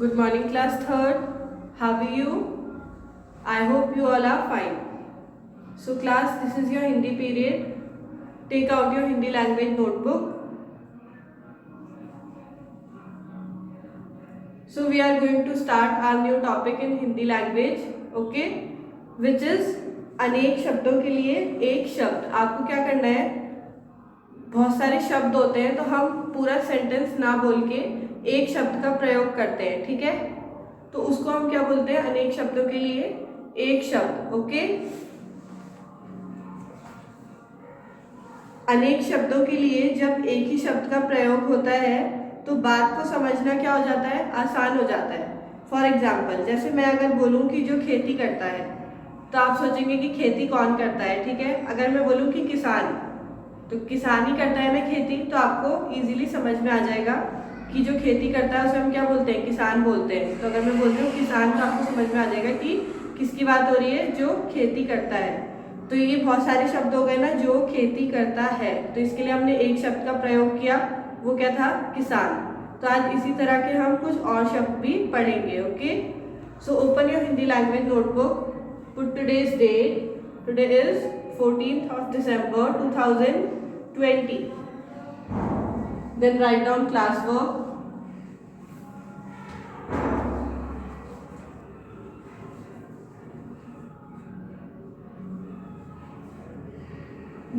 Good morning, class third. How are you? I hope you all are fine. So, class, this is your Hindi period. Take out your Hindi language notebook. So, we are going to start our new topic in Hindi language, okay? Which is अनेक शब्दों के लिए एक शब्द. आपको क्या करना है? बहुत सारे शब्द होते हैं तो हम पूरा सेंटेंस ना बोल के एक शब्द का प्रयोग करते हैं, ठीक है? तो उसको हम क्या बोलते हैं? अनेक शब्दों के लिए एक शब्द. ओके, अनेक शब्दों के लिए जब एक ही शब्द का प्रयोग होता है तो बात को समझना क्या हो जाता है? आसान हो जाता है. फॉर एग्जाम्पल, जैसे मैं अगर बोलूँ कि जो खेती करता है तो आप सोचेंगे कि खेती कौन करता है, ठीक है? अगर मैं बोलूँ कि किसान, तो किसान ही करता है ना खेती, तो आपको इजीली समझ में आ जाएगा कि जो खेती करता है उसे हम क्या बोलते हैं? किसान बोलते हैं. तो अगर मैं बोल रही हूँ किसान तो आपको समझ में आ जाएगा कि किसकी बात हो रही है? जो खेती करता है. तो ये बहुत सारे शब्द हो गए ना, जो खेती करता है. तो इसके लिए हमने एक शब्द का प्रयोग किया, वो क्या था? किसान. तो आज इसी तरह के हम कुछ और शब्द भी पढ़ेंगे. Okay, so open your Hindi language notebook. Put today's date. Today is 14th of December 2020. Then write down classwork.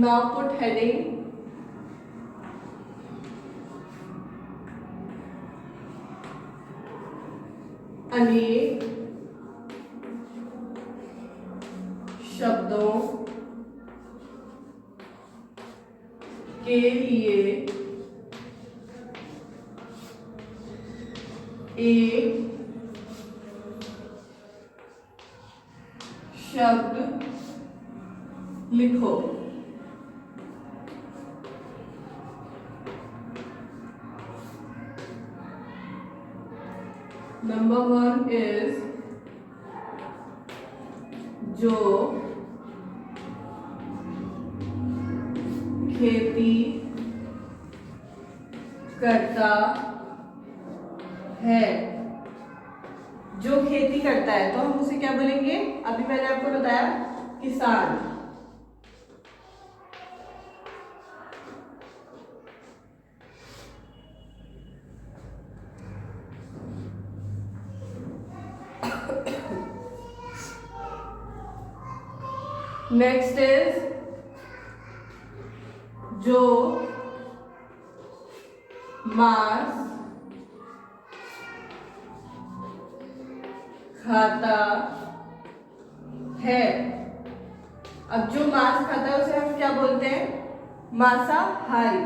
Now put heading. अनेक शब्दों के लिए एक शब्द लिखो. नंबर 1 इज जो खेती करता है. जो खेती करता है तो हम उसे क्या बोलेंगे? अभी मैंने आपको बताया किसान. नेक्स्ट इज जो मांस खाता है. अब जो मांस खाता है उसे हम क्या बोलते हैं? मांसाहारी.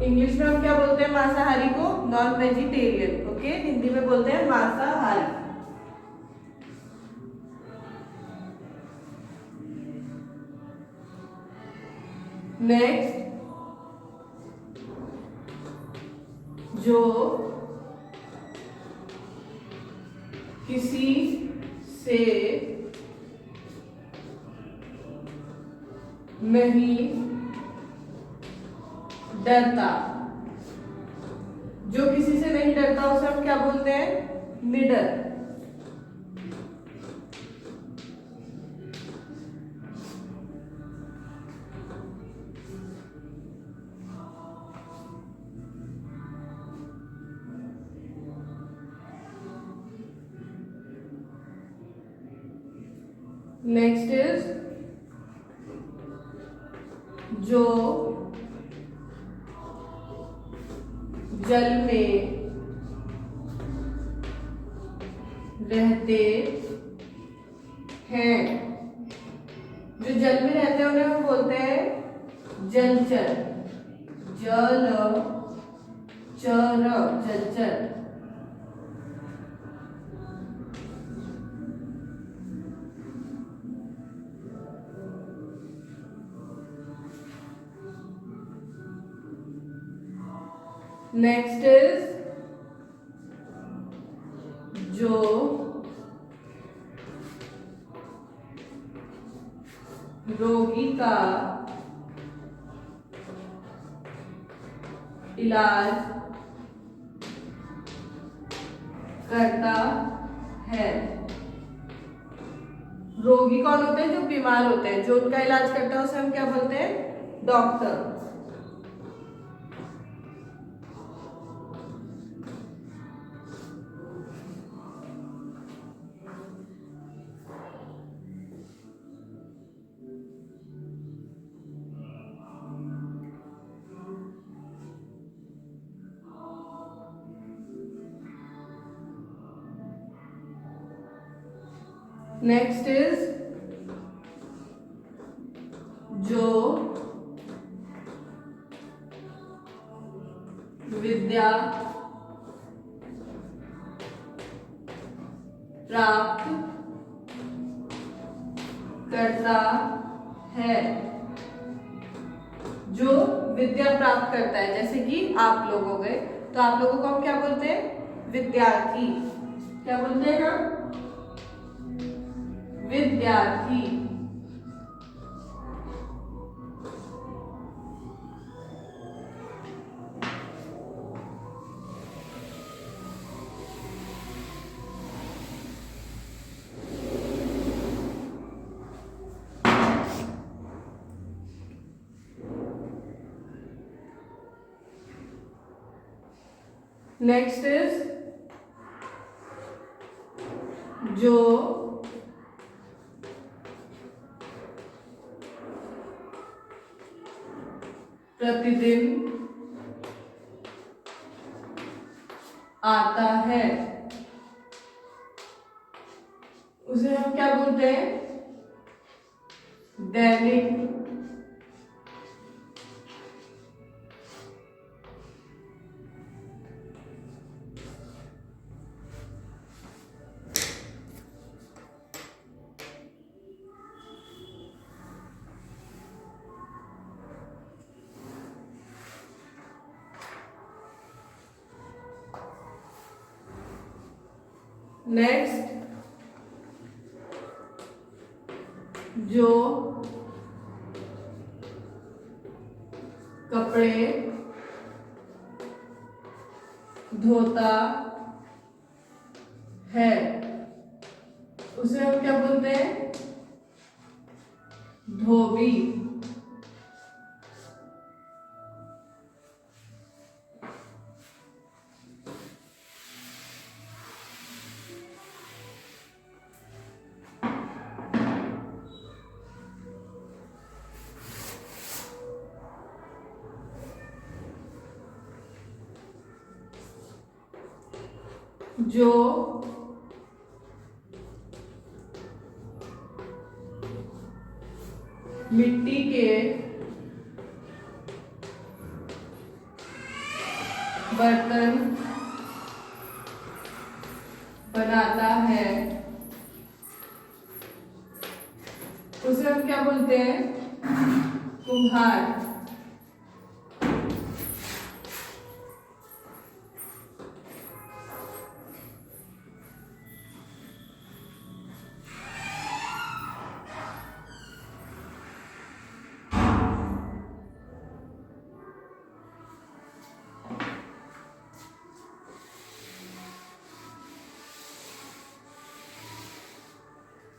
इंग्लिश में हम क्या बोलते हैं मांसाहारी को? Non vegetarian. ओके, हिंदी में बोलते हैं मांसाहारी. नेक्स्ट, जो किसी से नहीं डरता. जो किसी से नहीं डरता उसे हम क्या बोलते हैं? निडर. नेक्स्ट इज जो जल में रहते हैं. जो जल में रहते हैं उन्हें हम बोलते हैं जलचर. जल चर, जलचर. नेक्स्ट इज जो रोगी का इलाज करता है। रोगी कौन होते हैं? जो बीमार होते हैं। जो उनका इलाज करता है उसे हम क्या बोलते हैं? डॉक्टर। नेक्स्ट इज जो विद्या प्राप्त करता है। जो विद्या प्राप्त करता है, जैसे कि आप लोग हो गए, तो आप लोगों को हम क्या बोलते हैं? विद्यार्थी। क्या बोलते हैं हम? विद्यार्थी। नेक्स्ट इज जो प्रतिदिन आता है उसे हम क्या बोलते हैं? दैनिक नेक्स्ट जो कपड़े धोता है उसे हम क्या बोलते हैं? धोबी। जो मिट्टी के बर्तन बनाता है उसे हम क्या बोलते हैं? कुम्हार।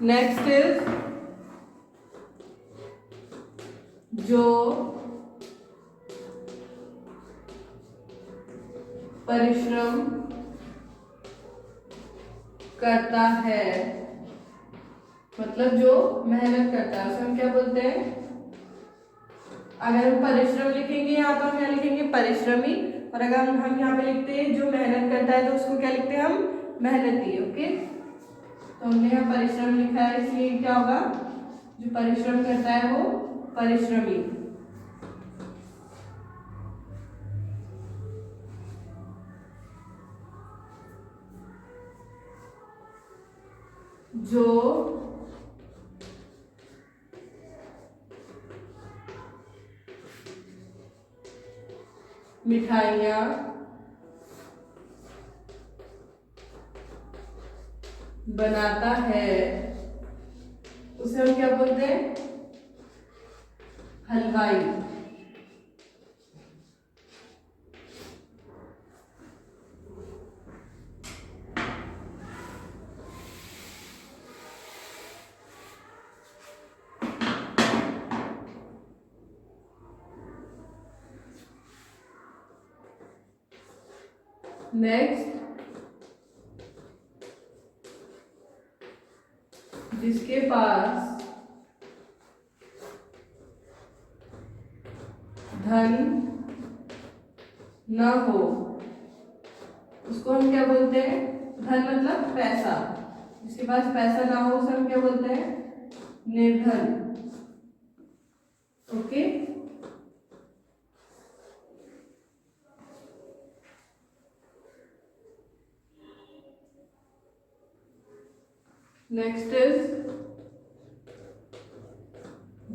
नेक्स्ट इज जो परिश्रम करता है, मतलब जो मेहनत करता है उसे हम क्या बोलते हैं? अगर हम परिश्रम लिखेंगे यहाँ तो हम यहाँ लिखेंगे परिश्रमी, और अगर हम यहाँ पे लिखते हैं जो मेहनत करता है तो उसको क्या लिखते हैं हम? मेहनती। ओके, तो हमने यहाँ परिश्रम लिखा है, इसलिए क्या होगा? जो परिश्रम करता है वो परिश्रमी। जो मिठाइयाँ बनाता है उसे हम क्या बोलते हैं? हलवाई। नेक्स्ट, जिसके पास धन न हो उसको हम क्या बोलते हैं? धन मतलब पैसा। जिसके पास पैसा ना हो उसे हम क्या बोलते हैं? निर्धन। ओके, नेक्स्ट इज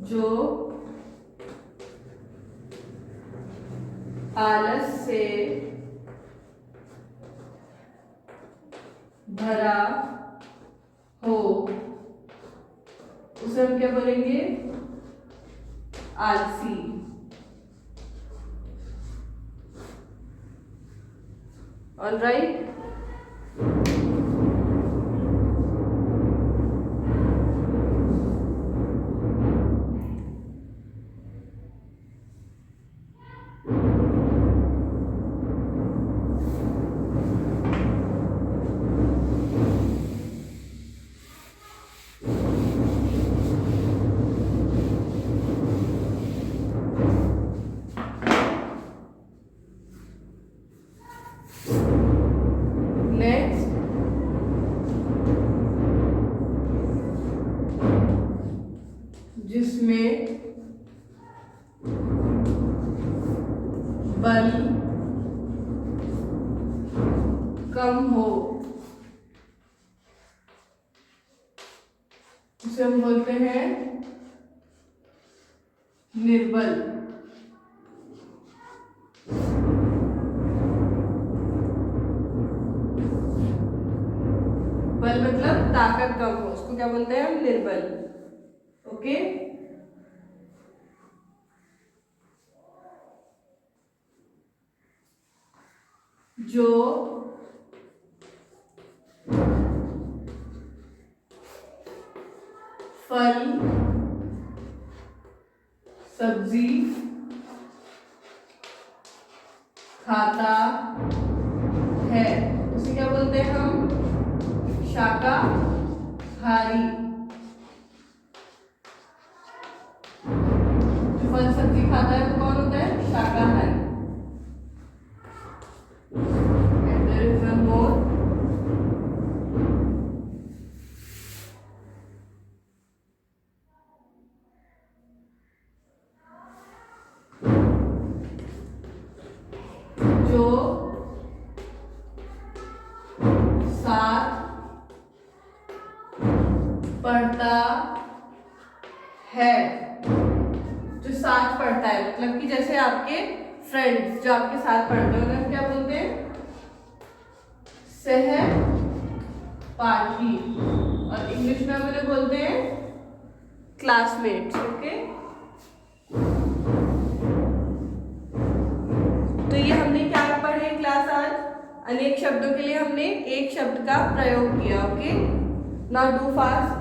जो आलस से भरा हो उसे हम क्या बोलेंगे? आलसी। ऑलराइट, जिसमें बल कम हो उसे हम बोलते हैं निर्बल। बल मतलब ताकत कम हो, उसको क्या बोलते हैं हम? निर्बल। ओके, जो फल सब्जी खाता है उसे क्या बोलते हैं हम? शाकाहारी। जो फल सब्जी खाता है वो कौन होता है? शाकाहारी। And there is one more. जो साथ पढ़ता है, जो साथ पढ़ता है मतलब कि जैसे आपके फ्रेंड्स जो आपके साथ पढ़ते हैं उन्हें क्या बोलते हैं? सहपाठी। और इंग्लिश में हम उन्हें बोलते हैं क्लासमेट्स। ओके, तो ये हमने क्या पढ़े क्लास आज? अनेक शब्दों के लिए हमने एक शब्द का प्रयोग किया। Okay, now do fast.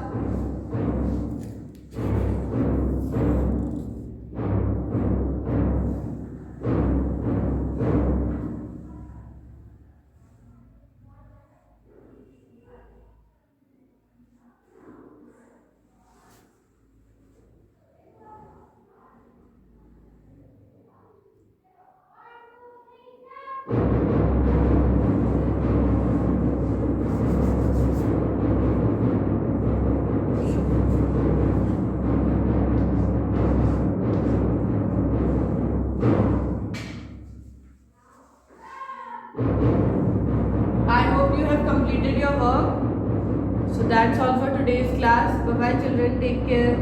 I hope you have completed your work. So that's all for today's class. Bye bye children. Take care.